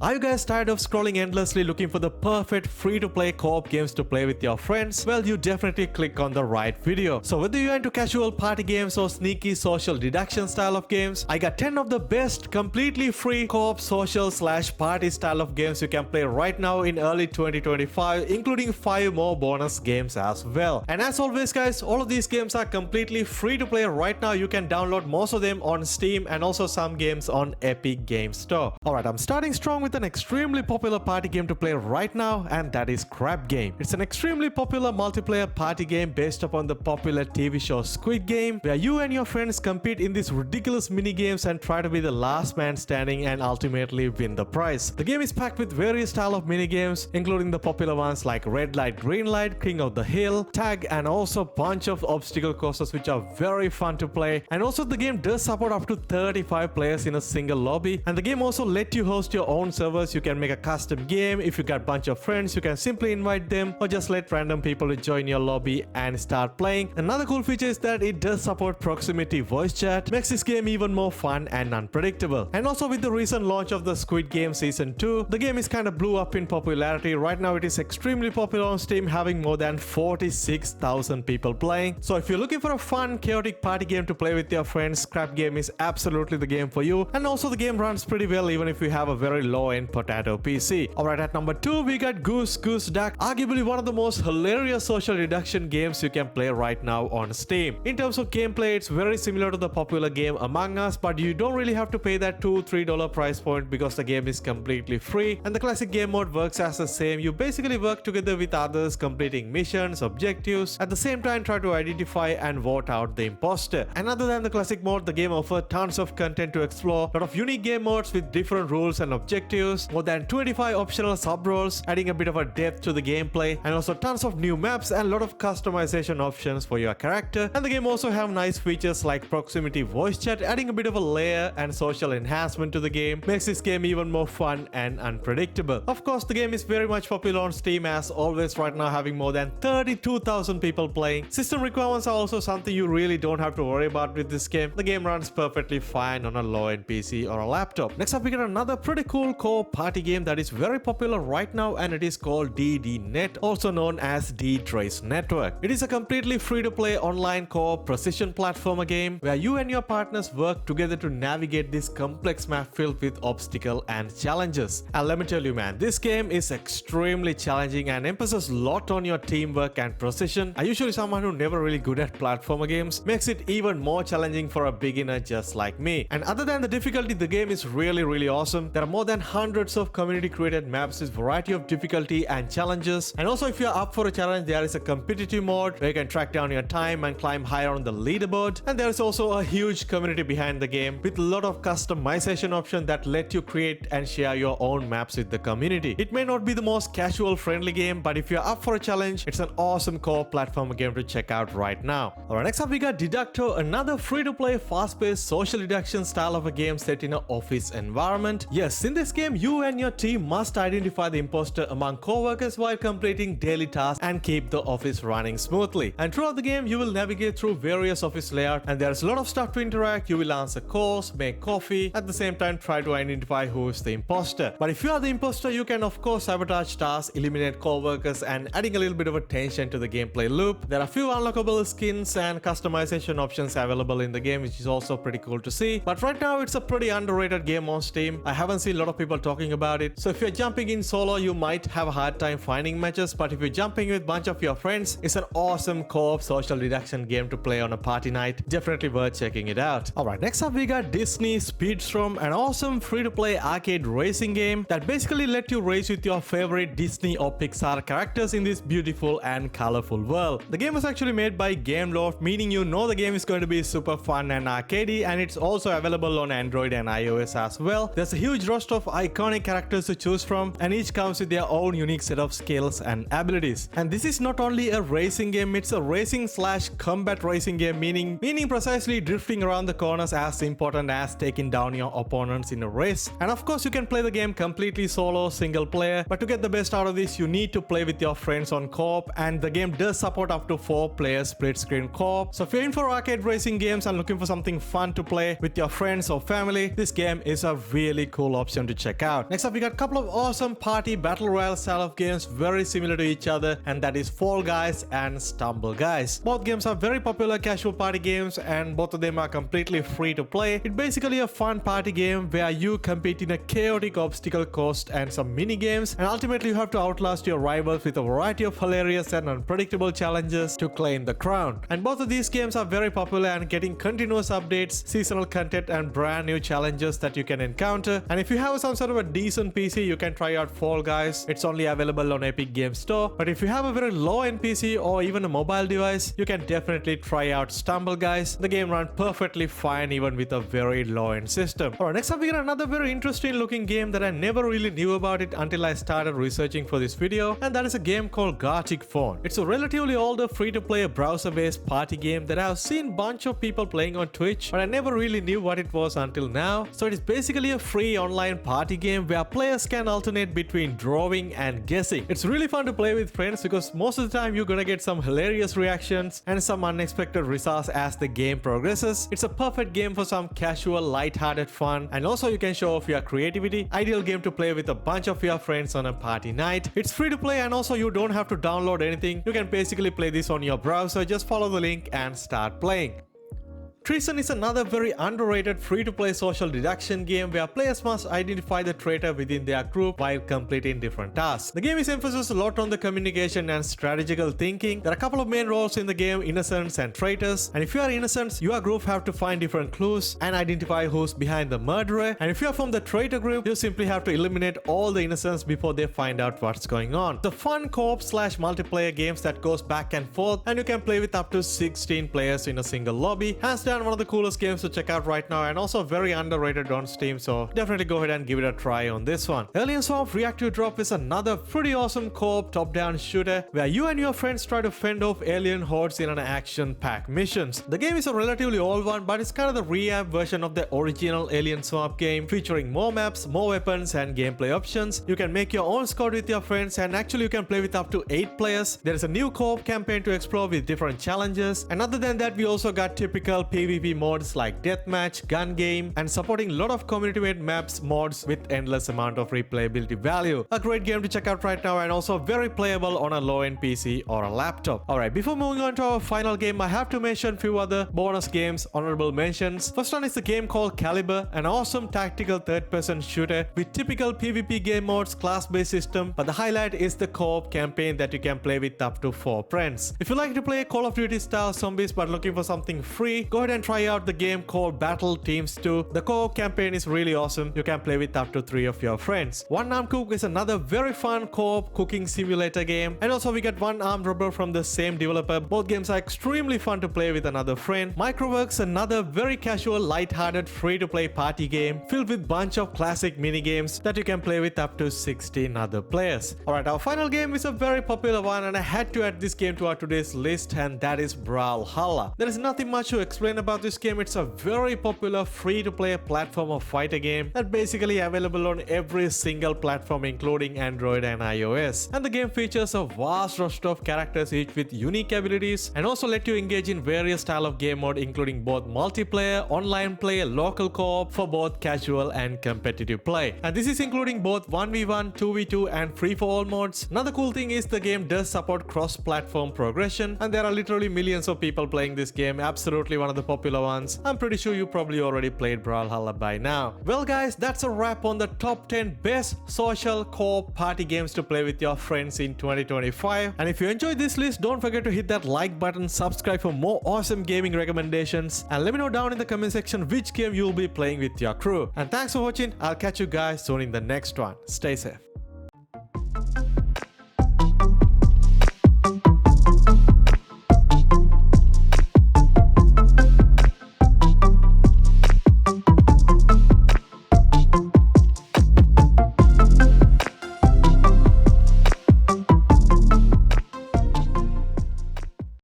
Are you guys tired of scrolling endlessly looking for the perfect free-to-play co-op games to play with your friends? Well, you definitely click on the right video. So whether you're into casual party games or sneaky social deduction style of games, I got 10 of the best completely free co-op social/party style of games you can play right now in early 2025, including 5 more bonus games as well. And as always guys, all of these games are completely free to play right now. You can download most of them on Steam and also some games on Epic Games Store. Alright, I'm starting strong with an extremely popular party game to play right now, and that is Crab Game. It's an extremely popular multiplayer party game based upon the popular TV show Squid Game, where you and your friends compete in these ridiculous mini games and try to be the last man standing and ultimately win the prize. The game is packed with various style of mini games, including the popular ones like Red Light, Green Light, King of the Hill, Tag, and also a bunch of obstacle courses which are very fun to play. And also the game does support up to 35 players in a single lobby, and the game also let you host your own servers. You can make a custom game. If you got a bunch of friends, you can simply invite them or just let random people to join your lobby and start playing. Another cool feature is that it does support proximity voice chat, makes this game even more fun and unpredictable. And also with the recent launch of the Squid Game Season 2, the game is kind of blew up in popularity. Right now it is extremely popular on Steam, having more than 46,000 people playing. So if you're looking for a fun, chaotic party game to play with your friends, Crab Game is absolutely the game for you. And also the game runs pretty well even if you have a very low-end potato PC. Alright, at number 2 we got Goose Goose Duck, arguably one of the most hilarious social deduction games you can play right now on Steam. In terms of gameplay, it's very similar to the popular game Among Us, but you don't really have to pay that $2-3 price point because the game is completely free, and the classic game mode works as the same. You basically work together with others, completing missions, objectives, at the same time try to identify and vote out the imposter. And other than the classic mode, the game offers tons of content to explore, a lot of unique game modes with different rules and objectives, more than 25 optional sub-roles, adding a bit of a depth to the gameplay, and also tons of new maps and a lot of customization options for your character. And the game also have nice features like proximity voice chat, adding a bit of a layer and social enhancement to the game, makes this game even more fun and unpredictable. Of course, the game is very much popular on Steam as always right now, having more than 32,000 people playing. System requirements are also something you really don't have to worry about with this game. The game runs perfectly fine on a low-end PC or a laptop. Next up we got another pretty cool co-op party game that is very popular right now, and it is called DDNet, also known as D-Trace Network. It is a completely free-to-play online co-op precision platformer game where you and your partners work together to navigate this complex map filled with obstacles and challenges. And let me tell you man, this game is extremely challenging and emphasizes a lot on your teamwork and precision. I'm usually someone who never really good at platformer games, makes it even more challenging for a beginner just like me. And other than the difficulty, the game is really awesome. There are more than hundreds of community created maps with variety of difficulty and challenges. And also if you're up for a challenge, there is a competitive mode where you can track down your time and climb higher on the leaderboard. And there is also a huge community behind the game with a lot of customization options that let you create and share your own maps with the community. It may not be the most casual friendly game, but if you're up for a challenge, it's an awesome co-op platform game to check out right now. Alright, next up we got Deducto, another free-to-play fast-paced social deduction style of a game set in an office environment. Yes, in this game you and your team must identify the imposter among co-workers while completing daily tasks and keep the office running smoothly. And throughout the game you will navigate through various office layouts, and there's a lot of stuff to interact. You will answer calls, make coffee, at the same time try to identify who is the imposter. But if you are the imposter, you can of course sabotage tasks, eliminate co-workers, and adding a little bit of a tension to the gameplay loop. There are a few unlockable skins and customization options available in the game, which is also pretty cool to see. But right now it's a pretty underrated game on Steam. I haven't seen a lot of people talking about it. So if you're jumping in solo, you might have a hard time finding matches, but if you're jumping with a bunch of your friends, it's an awesome co-op social deduction game to play on a party night. Definitely worth checking it out. Alright, next up we got Disney Speedstorm, an awesome free-to-play arcade racing game that basically let you race with your favorite Disney or Pixar characters in this beautiful and colorful world. The game was actually made by Gameloft, meaning you know the game is going to be super fun and arcadey, and it's also available on Android and iOS as well. There's a huge roster of iconic characters to choose from, and each comes with their own unique set of skills and abilities. And this is not only a racing game, it's a racing/combat racing game, meaning precisely drifting around the corners as important as taking down your opponents in a race. And of course you can play the game completely solo, single player, but to get the best out of this you need to play with your friends on co-op, and the game does support up to 4 players split screen co-op. So if you're in for arcade racing games and looking for something fun to play with your friends or family, this game is a really cool option to check check out. Next up, we got a couple of awesome party battle royale style of games very similar to each other, and that is Fall Guys and Stumble Guys. Both games are very popular casual party games, and both of them are completely free to play. It's basically a fun party game where you compete in a chaotic obstacle course and some mini games, and ultimately you have to outlast your rivals with a variety of hilarious and unpredictable challenges to claim the crown. And both of these games are very popular and getting continuous updates, seasonal content, and brand new challenges that you can encounter. And if you have some sort of a decent PC, you can try out Fall Guys. It's only available on Epic Games Store. But if you have a very low-end PC or even a mobile device, you can definitely try out Stumble Guys. The game runs perfectly fine even with a very low-end system. Alright, next up we got another very interesting looking game that I never really knew about it until I started researching for this video, and that is a game called Gartic Phone. It's a relatively older free-to-play browser-based party game that I've seen bunch of people playing on Twitch, but I never really knew what it was until now. So it is basically a free online party game where players can alternate between drawing and guessing. It's really fun to play with friends because most of the time you're gonna get some hilarious reactions and some unexpected results as the game progresses. It's a perfect game for some casual, light-hearted fun, and also you can show off your creativity. Ideal game to play with a bunch of your friends on a party night. It's free to play, and also you don't have to download anything. You can basically play this on your browser. Just follow the link and start playing. Treason is another very underrated free-to-play social deduction game where players must identify the traitor within their group while completing different tasks. The game is emphasized a lot on the communication and strategical thinking. There are a couple of main roles in the game: innocents and traitors. And if you are innocents, your group have to find different clues and identify who's behind the murderer. And if you are from the traitor group, you simply have to eliminate all the innocents before they find out what's going on. The fun co-op/multiplayer games that goes back and forth, and you can play with up to 16 players in a single lobby. Hands down, one of the coolest games to check out right now, and also very underrated on Steam, so definitely go ahead and give it a try on this one. Alien Swamp Reactive Drop is another pretty awesome co-op top-down shooter where you and your friends try to fend off alien hordes in an action-packed missions. The game is a relatively old one, but it's kind of the revamped version of the original Alien Swamp game, featuring more maps, more weapons, and gameplay options. You can make your own squad with your friends, and actually you can play with up to 8 players. There is a new co-op campaign to explore with different challenges, and other than that we also got typical PvP modes like deathmatch, gun game, and supporting a lot of community-made maps, mods with endless amount of replayability value. A great game to check out right now, and also very playable on a low-end PC or a laptop. Alright, before moving on to our final game, I have to mention a few other bonus games, honorable mentions. First one is the game called Caliber, an awesome tactical third-person shooter with typical PvP game modes, class-based system, but the highlight is the co-op campaign that you can play with up to 4 friends. If you like to play Call of Duty style zombies but looking for something free, go ahead and try out the game called Battle Teams 2. The co-op campaign is really awesome. You can play with up to 3 of your friends. One Arm Cook is another very fun co-op cooking simulator game, and also we get One Armed Robber from the same developer. Both games are extremely fun to play with another friend. Microworks, another very casual, light-hearted, free-to-play party game filled with bunch of classic mini games that you can play with up to 16 other players. Alright, our final game is a very popular one, and I had to add this game to our today's list, and that is Brawlhalla. There is nothing much to explain about this game. It's a very popular free-to-play platform fighter game that basically available on every single platform including Android and iOS. And the game features a vast roster of characters, each with unique abilities, and also let you engage in various style of game mode including both multiplayer, online play, local co-op for both casual and competitive play. And this is including both 1v1, 2v2 and free-for-all modes. Another cool thing is the game does support cross-platform progression, and there are literally millions of people playing this game. Absolutely one of the popular ones. I'm pretty sure you probably already played Brawlhalla by now. Well guys, that's a wrap on the top 10 best social co-op party games to play with your friends in 2025. And if you enjoyed this list, don't forget to hit that like button, subscribe for more awesome gaming recommendations, and let me know down in the comment section which game you'll be playing with your crew. And thanks for watching. I'll catch you guys soon in the next one. Stay safe.